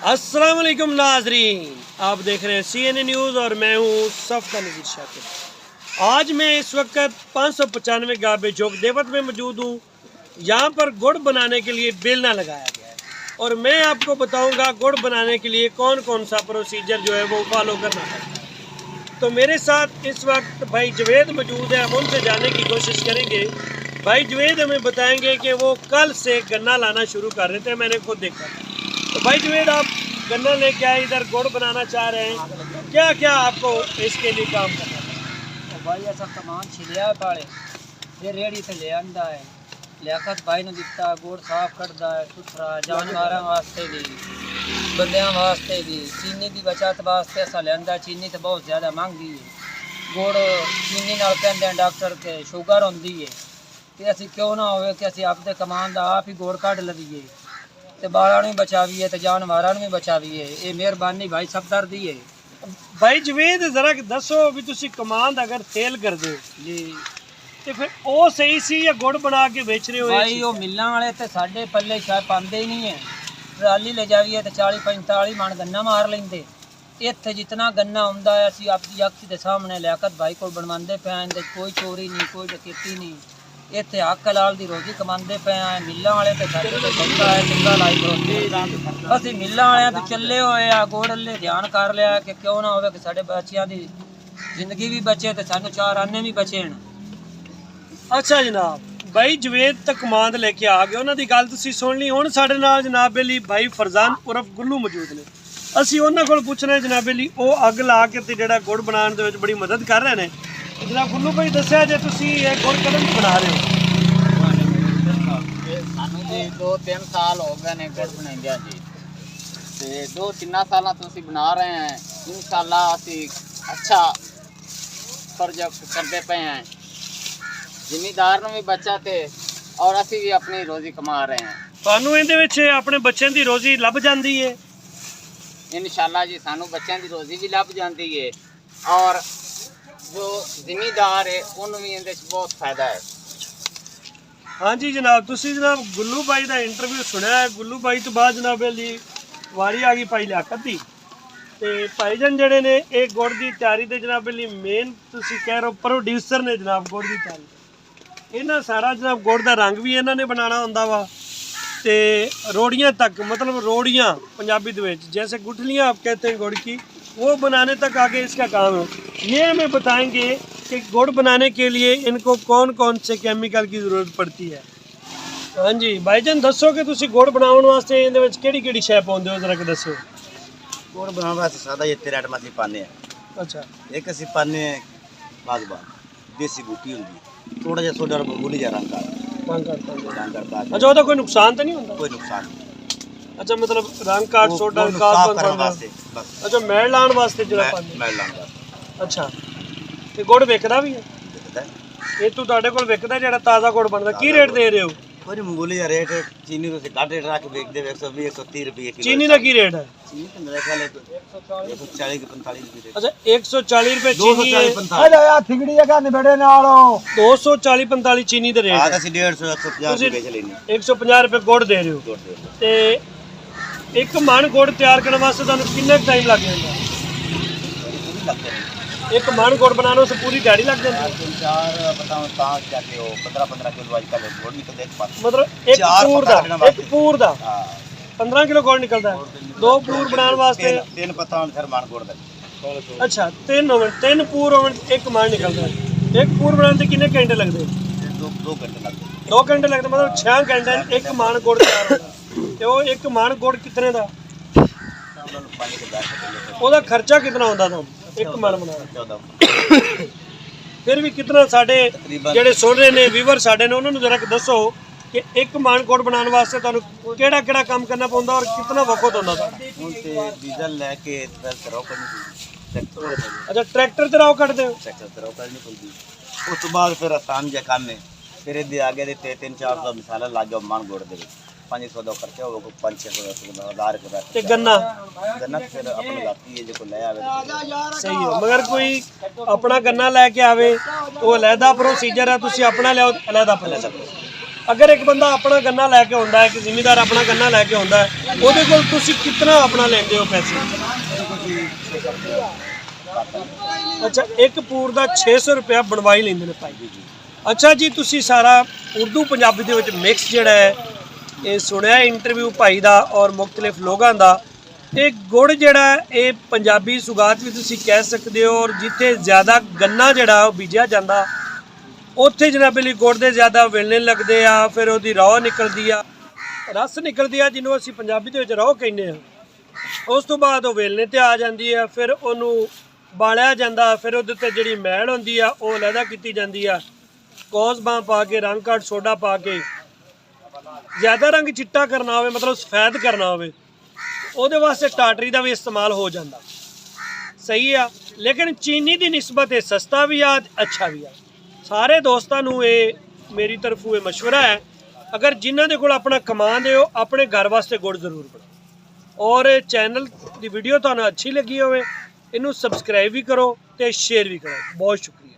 अस्सलाम वालेकुम नाजरीन, आप देख रहे हैं CNN न्यूज़ और मैं हूँ सफ़ा नज़ीर शाकिर। आज मैं इस वक्त 595 गाबे चौक देवत में मौजूद हूँ। यहाँ पर गुड़ बनाने के लिए बेलना लगाया गया है और मैं आपको बताऊँगा गुड़ बनाने के लिए कौन कौन सा प्रोसीजर जो है वो फॉलो करना है। तो मेरे साथ इस वक्त भाई जवेद मौजूद है, हम उनसे जानने की कोशिश करेंगे। भाई जवेद हमें बताएंगे कि वो कल से गन्ना लाना शुरू कर रहे थे, मैंने खुद देखा। तो भाई जवेद, आप गन्ना लेके आए, इधर गुड़ बनाना चाह रहे हैं, क्या क्या आपको इसके लिए काम करना है? तो भाई ऐसा सामान छिलिया पाले ये रेड़ी से ले आंदा है, लियाकत भाई ने दिता। गुड़ साफ करता है, सुथरा जानवरों वास्ते भी बंदियां वास्ते भी, चीनी की बचत वास्ते ऐसा लिया। चीनी तो बहुत ज़्यादा महंगी है, गुड़ चीनी नाल कहते हैं डॉक्टर के शुगर होंदी है कि असी क्यों ना हो कि असी आपके कमान का आप ही गुड़ कढ़ लवीए तो बालों भी बचावीए तो जानवरों भी बचावीए। ये मेहरबानी भाई सब दर दी है। भाई जवेद जरा दसो भी तुसी कमांड अगर तेल कर दो जी तो फिर वो सही सी या गुड़ बना के बेच रहे हो? भाई वो मिलने वाले तो साढ़े पल्ले शायद पाते ही नहीं है। ट्राली ले जाइए तो 40-45 मन गन्ना मार लेंगे। इत्थे जितना गन्ना आंदा है असी आपकी अक्ख के सामने लियाकत भाई को बनवाते पे हैं, कोई चोरी नहीं, कोई डकैती नहीं। इत्थे हक हलाल दी रोजी कमाते पे हैं। मिलों वाले तो साढ़े तो सौदा है, टिक्का लाई खड़ोते। असी मिलों वाले तो चले हुए आ, गुड़ ले ध्यान कर लिया कि क्यों ना हो कि साढ़े बच्चों की जिंदगी भी बचे तो सानू 4 आने भी बचे। अच्छा जनाब, भाई जवेद तक कमांड लेके आ गए, उन्होंने गल तुसी सुन ली। हुण साडे नाल जनाब अली भाई फरजान उर्फ गुल्लू मौजूद ने। असी उन्हां कोल पुछना जनाब अली, वो अग ला के ते जिहड़ा गुड़ बनाउण दे विच बड़ी मदद कर रहे ने। जनाब गुल्लू भाई दस्सिया जे तुसी ये गुड़ कदों बना रहे हो? सानू जी 2-3 साल हो गए ने गुड़ बनाइंदिया जी, ते 2-3 साल तो असी बना रहे हैं। इंशाअल्लाह असी अच्छा प्रोजेक्ट करते पे हैं, जिमीदार ਨੂੰ भी बचा थे और असी भी अपनी रोजी कमा रहे हैं। ਤੁਹਾਨੂੰ ਇਹਦੇ ਵਿੱਚ ਆਪਣੇ ਬੱਚਿਆਂ ਦੀ ਰੋਜ਼ੀ ਲੱਭ ਜਾਂਦੀ ਹੈ? इंशाअल्लाह जी सानू बच्चों की रोजी भी लभ जाती है और जो जिमीदार है उन्होंने भी इहदे च बहुत फायदा है। ਹਾਂਜੀ ਜਨਾਬ, ਤੁਸੀਂ ਜਨਾਬ ਗੁੱਲੂ ਬਾਈ ਦਾ ਇੰਟਰਵਿਊ ਸੁਣਿਆ ਹੈ। ਗੁੱਲੂ ਬਾਈ ਤੋਂ ਬਾਅਦ ਜਨਾਬ ਅਲੀ ਵਾਰੀ ਆ ਗਈ ਭਾਈ ਲਿਆਕਤ ਦੀ। ਤੇ ਭਾਈਜਾਨ ਜਿਹੜੇ ਨੇ ਇਹ ਗੁੜ ਦੀ ਤਿਆਰੀ ਦੇ ਜਨਾਬ ਅਲੀ ਮੇਨ ਤੁਸੀਂ ਕਹਿ ਰਹੇ ਹੋ ਪ੍ਰੋਡਿਊਸਰ ਨੇ ਜਨਾਬ ਗੁੜ ਦੀ ਤਿਆਰੀ। ਇਹਨਾਂ ਸਾਰਾ ਜਨਾਬ ਗੁੜ ਦਾ ਰੰਗ ਵੀ ਇਹਨਾਂ ਨੇ ਬਣਾਉਣਾ ਹੁੰਦਾ ਵਾ ਤੇ रोड़ियाँ तक, मतलब रोड़ियाँ पंजाबी दे विच जैसे गुठलियाँ आप कहते हैं गुड़ की, वो बनाने तक आगे इसका काम है। ये हमें बताएंगे कि गुड़ बनाने के लिए इनको कौन कौन से केमिकल की ज़रूरत पड़ती है। हाँ जी भाईजान, दसो कि तुसी गुड़ बनाउण वास्ते इहदे विच किहड़ी-किहड़ी शै पाउंदे हो, जरा दसो। गुड़ बनाने वास्ते सादा ये 13 आइटम असीं पाने हैं। अच्छा, एक असीं पाने बागबान देसी बूटी हुंदी, थोड़ा जिहा सोडा मामूली जिहा रंग करता रंग करता। है। अच्छा, ਉਹਦਾ ਕੋਈ ਨੁਕਸਾਨ ਤਾਂ ਨਹੀਂ ਹੁੰਦਾ? कोई नुकसान नहीं। अच्छा, मतलब रंग काट सोडा साफ कार्बन करने पाउंदे। वास्ते बस अच्छा, मैल लाउण वास्ते ਜਿਹੜਾ ਪਾਉਂਦੇ। मैल लाने वास्ते अच्छा, ਤੇ ਗੁੜ ਵਿਕਦਾ ਵੀ ਹੈ? दिखदा है। ਇਹ ਤੋਂ ਤੁਹਾਡੇ ਕੋਲ ਵਿਕਦਾ ਜਿਹੜਾ ਤਾਜ਼ਾ ਗੁੜ ਬਣਦਾ, ਕੀ ਰੇਟ ਦੇ ਰਹੇ ਹੋ? कोई मामूली जिहा रेट चीनी तो घट रेट रख के बेचदे 120-130 रुपए किलो। चीनी का की रेट है? चीनी तो मेरे ख्याल 140-45 रुपए। अच्छा, 140 रुपए चीनी है। 240-45 चीनी का रेट हां है। ਅਸੀਂ 150-150 रुपए बेच लेने। 150 रुपए गुड़ दे रहे हो ਤੇ ਇੱਕ ਮਣ ਗੁੜ ਤਿਆਰ ਕਰਨ ਵਾਸਤੇ ਤੁਹਾਨੂੰ ਕਿੰਨਾ ਟਾਈਮ ਲੱਗ ਜਾਂਦਾ? ਇੱਕ ਮਣ ਗੁੜ ਬਣਾਉਣ ਵਾਸਤੇ ਪੂਰੀ ਦਿਹਾੜੀ ਲੱਗ ਜਾਂਦੀ ਹੈ? 3-4 बताओ कहां जाके हो 15-15 किलो आजकल गुड़ निकलते एक पास। मतलब ਇੱਕ ਪੂਰ ਦਾ हां 15 ਕਿਲੋ ਗੁੜ ਨਿਕਲਦਾ ਹੈ। 2 ਪੂਰ ਬਣਾਉਣ ਵਾਸਤੇ 3 पता फिर मान गुड़ ਦਾ। ਅੱਛਾ, 3 ਪੂਰ ਹੋਣ, ਇੱਕ ਮਣ ਨਿਕਲਦਾ ਹੈ। ਇੱਕ ਪੂਰ ਬਣਾਉਣ ਤੇ ਕਿੰਨੇ ਘੰਟੇ ਲੱਗਦੇ? 2 घंटे लगते। 2 ਘੰਟੇ ਲੱਗਦੇ, मतलब 6 ਘੰਟੇ ਇੱਕ ਮਣ ਗੁੜ ਤਿਆਰ ਹੁੰਦਾ। ਤੇ ਉਹ ਇੱਕ ਮਣ ਗੁੜ ਕਿਤਨੇ ਦਾ? ਉਹਦਾ ਖਰਚਾ ਕਿੰਨਾ ਹੁੰਦਾ ਤੁਹਾਨੂੰ ਇੱਕ ਮਣ ਬਣਾਉਣ? ਫਿਰ ਵੀ ਕਿੰਨਾ ਸਾਡੇ ਜਿਹੜੇ ਸੁਣ ਰਹੇ ਨੇ ਵੀਵਰ ਸਾਡੇ ਨੇ ਉਹਨਾਂ ਨੂੰ ਜਰਾ ਦੱਸੋ ਕਿ ਇੱਕ ਮਣ ਗੁੜ ਬਣਾਉਣ ਵਾਸਤੇ ਤੁਹਾਨੂੰ ਕਿਹੜਾ ਕਿਹੜਾ ਕੰਮ ਕਰਨਾ ਪੈਂਦਾ ਔਰ ਕਿੰਨਾ ਵਕਤ ਹੁੰਦਾ ਤੁਹਾਡਾ? ਹੁਣ ਤੇ ਡੀਜ਼ਲ ਲੈ ਕੇ ਫਿਰ ਰੋ ਕਰਨੀ। ਅੱਛਾ, ਟਰੈਕਟਰ ਤੇ ਰਾਓ ਕੱਢਦੇ ਹੋ? ਟਰੈਕਟਰ ਤੇ ਰੋ ਕਰਨੀ ਪੈਂਦੀ। ਉਸ ਤੋਂ ਬਾਅਦ ਫਿਰ ਆਸਾਨ ਜਿਹਾ ਕੰਮ ਹੈ। ਫਿਰ ਇਹਦੇ ਆਗੇ ਦੇ 300-400 ਮਸਾਲਾ ਲੱਗ ਗਿਆ ਮਣ ਗੁੜ ਦੇ ਵਿੱਚ। 500 ਦਾ ਖਰਚਾ ਹੋਊਗਾ, 500-600 ਦਾ 1000 रुपए। ਤੇ ਗੰਨਾ ਫਿਰ ਆਪਣੇ ਲਾਤੀ ਹੈ ਜੇ ਕੋਈ ਲੈ ਆਵੇ। ਸਹੀ ਹੈ, ਮਗਰ ਕੋਈ ਆਪਣਾ ਗੰਨਾ ਲੈ ਕੇ ਆਵੇ ਉਹ ਅਲੱਗਾ ਪ੍ਰੋਸੀਜਰ ਹੈ, ਤੁਸੀਂ ਆਪਣਾ ਲਿਆਓ ਅਲੱਗਾ ਲੈ ਸਕਦੇ ਹੋ। ਅਗਰ ਇੱਕ ਬੰਦਾ ਆਪਣਾ ਗੰਨਾ ਲੈ ਕੇ ਆਉਂਦਾ ਹੈ, ਇੱਕ ਜ਼ਿਮੀਂਦਾਰ ਆਪਣਾ ਗੰਨਾ ਲੈ ਕੇ ਆਉਂਦਾ ਹੈ, ਉਹਦੇ ਕੋਲ ਤੁਸੀਂ ਕਿੰਨਾ ਆਪਣਾ ਲੈਂਦੇ ਹੋ ਪੈਸੇ? ਅੱਛਾ, ਇੱਕ ਪੂਰ ਦਾ 600 ਰੁਪਇਆ ਬਣਵਾਈ ਲੈਂਦੇ ਨੇ ਭਾਈ ਜੀ। ਅੱਛਾ ਜੀ, ਤੁਸੀਂ ਸਾਰਾ ਉਰਦੂ ਪੰਜਾਬੀ ਦੇ ਵਿੱਚ ਮਿਕਸ ਜਿਹੜਾ ਹੈ ਇਹ ਸੁਣਿਆ ਇੰਟਰਵਿਊ ਭਾਈ ਦਾ ਔਰ ਮੁxtਲਿਫ ਲੋਕਾਂ ਦਾ। ਇਹ ਗੁੜ ਜਿਹੜਾ ਇਹ ਪੰਜਾਬੀ ਸੁਗਾਤ ਵੀ ਤੁਸੀਂ ਕਹਿ ਸਕਦੇ ਹੋ, ਔਰ ਜਿੱਥੇ ਜ਼ਿਆਦਾ ਗੰਨਾ ਜਿਹੜਾ ਉਹ ਬੀਜਿਆ ਜਾਂਦਾ ਉੱਥੇ ਜਨਾਬ ਲਈ ਗੁੜ ਦੇ ਜ਼ਿਆਦਾ ਵੇਲਣੇ ਲੱਗਦੇ ਆ, ਫਿਰ ਉਹਦੀ ਰੌਹ ਨਿਕਲਦੀ ਆ, ਰਸ ਨਿਕਲਦੀ ਆ, ਜਿਹਨੂੰ ਅਸੀਂ ਪੰਜਾਬੀ ਦੇ ਵਿੱਚ ਰੌਹ ਕਹਿੰਦੇ ਆ। ਉਸ ਤੋਂ ਬਾਅਦ ਉਹ ਵੇਲਣੇ ਤੇ ਆ ਜਾਂਦੀ ਆ, ਫਿਰ ਉਹਨੂੰ ਬਾਲਿਆ ਜਾਂਦਾ, ਫਿਰ ਉਹਦੇ ਉੱਤੇ ਜਿਹੜੀ ਮੈਲ ਹੁੰਦੀ ਆ ਉਹ ਅਲੱਗਾ ਕੀਤੀ ਜਾਂਦੀ ਆ, ਕੌਸਬਾਂ ਪਾ ਕੇ, ਰੰਗ ਘੱਟ ਸੋਡਾ ਪਾ ਕੇ। ਜ਼ਿਆਦਾ ਰੰਗ ਚਿੱਟਾ ਕਰਨਾ ਹੋਵੇ, ਮਤਲਬ ਸਫੈਦ ਕਰਨਾ ਹੋਵੇ, ਉਹਦੇ ਵਾਸਤੇ ਟਾਟਰੀ ਦਾ ਵੀ ਇਸਤੇਮਾਲ ਹੋ ਜਾਂਦਾ। ਸਹੀ ਆ, ਲੇਕਿਨ ਚੀਨੀ ਦੀ ਨਿਸਬਤ ਇਹ ਸਸਤਾ ਵੀ ਆ, ਅੱਛਾ ਵੀ ਆ। ਸਾਰੇ ਦੋਸਤਾਂ ਨੂੰ ਇਹ ਮੇਰੀ ਤਰਫੋਂ ਇਹ ਮਸ਼ਵਰਾ ਹੈ, ਅਗਰ ਜਿਨ੍ਹਾਂ ਦੇ ਕੋਲ ਆਪਣਾ ਕਮਾਉਂਦੇ ਹੋ ਆਪਣੇ ਘਰ ਵਾਸਤੇ ਗੁੜ ਜ਼ਰੂਰ ਬਣਾਓ। ਔਰ ਚੈਨਲ ਦੀ ਵੀਡੀਓ ਤੁਹਾਨੂੰ ਅੱਛੀ ਲੱਗੀ ਹੋਵੇ ਇਹਨੂੰ ਸਬਸਕ੍ਰਾਈਬ ਵੀ ਕਰੋ ਤੇ ਸ਼ੇਅਰ ਵੀ ਕਰੋ। ਬਹੁਤ ਸ਼ੁਕਰੀਆ।